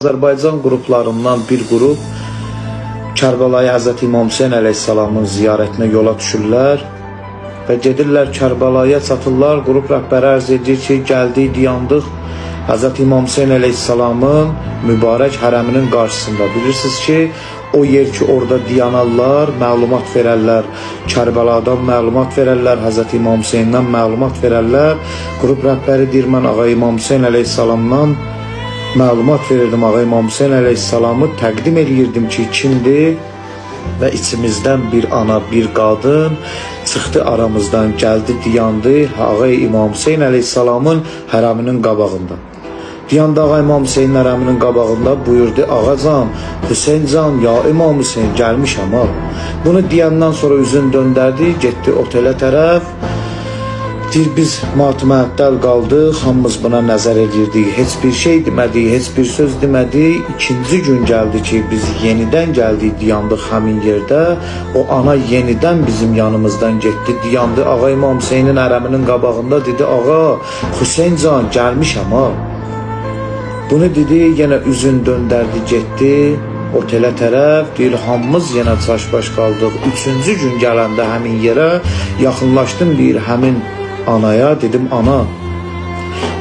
Azərbaycan qruplarından bir qrup Kərbalaya Həzrət İmam Hüseyn əleyhissalamın ziyarətinə yola düşürlər və gedirlər Kərbalaya çatırlar. Qrup rəhbəri ərz edir ki, gəldik, diyandıq Həzrət İmam Hüseyn əleyhissalamın mübarək hərəminin qarşısında. Bilirsiniz ki, o yer ki, orada diyanarlar, məlumat verərlər, Kərbaladan məlumat verərlər, Həzrət İmam Hüseyndən məlumat verərlər. Qrup rəhbəri deyir, mən Ağa İmam Hüseyn əleyhissalamdan məlumat verirdim, Ağa İmam Hüseyn əleyhissalamı təqdim edirdim ki, kimdir və içimizdən bir ana, bir qadın çıxdı aramızdan, gəldi, diyandı Ağa İmam Hüseyn əleyhissalamın hərəminin qabağında. Diyandı Ağa İmam Hüseyn hərəminin qabağında, buyurdu, Ağacan, Hüseyncan, ya İmam Hüseyn gəlmişəm ha. Bunu deyəndən sonra üzün döndərdi, getdi otelə tərəf. Deyir, biz matməəttəl qaldıq, hamımız buna nəzər edirdik, heç bir şey demədik, heç bir söz demədik. İkinci gün gəldi ki, biz yenidən gəldik, diyandıq həmin yerdə. O ana yenidən bizim yanımızdan getdi, diyandı Ağa İmam Hüseynin hərəminin qabağında, dedi, Ağa, Hüseyncan, gəlmişəm ha. Bunu dedi, yenə üzün döndərdi, getdi otelə tərəf, deyir, hamımız yenə çaş-baş qaldıq. Üçüncü gün gələndə həmin yerə yaxınlaşdım, deyir, həmin anaya, dedim, ana,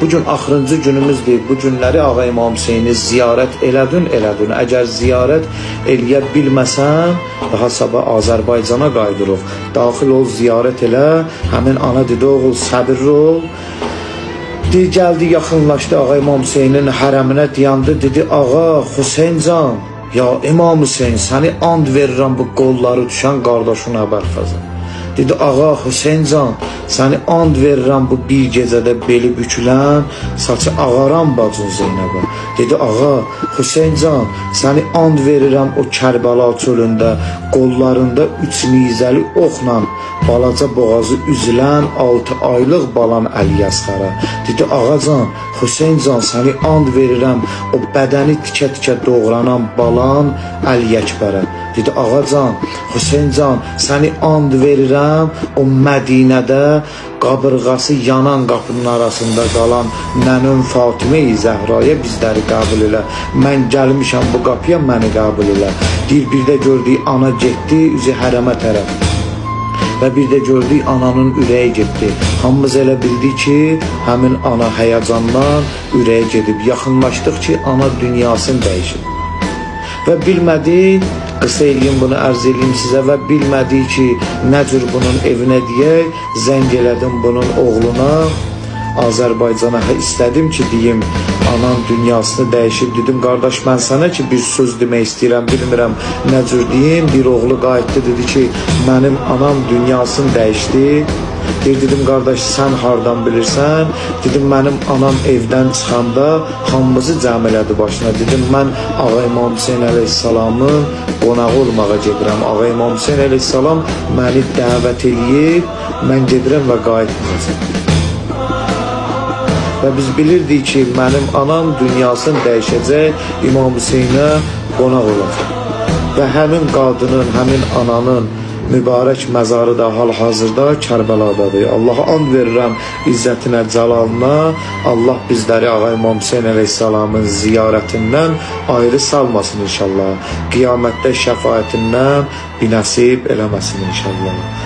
bugün axırıncı günümüzdür, bu günləri Ağa İmam Hüseyni ziyarət elədin. Əgər ziyarət eləyə bilməsən, daha sabah Azərbaycana qaydırıq, daxil ol, ziyarət elə. Həmin ana dedi, oğul, səbirli ol. Deyir, gəldi, yaxınlaşdı Ağa İmam Hüseynin hərəminə, diyandı, dedi, Ağa, Hüseyncan, ya İmam Hüseyn, səni and verirəm bu qolları düşən qardaşın Əbəlfəzə. Dedi, Ağa, Hüseyncan, səni and verirəm bu bir gecədə beli bükülən, saçı ağaran bacın Zeynəbə. Dedi, Ağa, Hüseyncan, səni and verirəm o Kərbəla çölündə, qollarında 3 nizəli oxla balaca boğazı üzülən 6 aylıq balan Əliyəsxara. Dedi, Ağacan, Hüseyncan, səni and verirəm o bədəni tikə-tikə doğranan balan Əliyəkbərə. Dedi, Ağacan, Hüseyncan, səni and verirəm o Mədinədə qabırğası yanan qapının arasında qalan nənəm Fatimə-i Zəhraya bizləri qəbul elə. Mən gəlmişəm bu qapıya, məni qəbul elə. Deyir, bir də gördük, ana getdi, üzü hərəmə tərəf. Və bir də gördük, ananın ürəyi getdi. Hamımız elə bildik ki, həmin ana həyəcandan ürəyi gedib. Yaxınlaşdıq ki, ana dünyasını dəyişib. Və bilmədik, qısa eləyim bunu, ərz eləyim sizə, və bilmədik ki, nə cür bunun evinə deyək, zəng elədim bunun oğluna, Azərbaycana. İstədim ki, deyim, anan dünyasını dəyişib, dedim, qardaş, mən sənə ki, bir söz demək istəyirəm, bilmirəm nə cür deyim. Bir oğlu qayıtdı, dedi ki, mənim anam dünyasını dəyişdi. Deyir, dedim, qardaş, sən hardan bilirsən? Dedim, mənim anam evdən çıxanda hamımızı cəm elədi başına. Dedim, mən Ağa İmam Hüseyn əleyhissalamın qonağı olmağa gedirəm. Ağa İmam Hüseyn əleyhissalam məni dəvət eləyib, mən gedirəm və qayıtmayacam. Və biz bilirdik ki, mənim anam dünyasını dəyişəcək, İmam Hüseynə qonaq olacaq. Və həmin qadının, həmin ananın mübarək məzarı da hal-hazırda Kərbəladadır. Allaha and verirəm izzətinə, cəlalına. Allah bizləri Ağa İmam Hüseyn əleyhissalamın ziyarətindən ayrı salmasın inşallah. Qiyamətdə şəfaətindən binəsib eləməsin inşallah.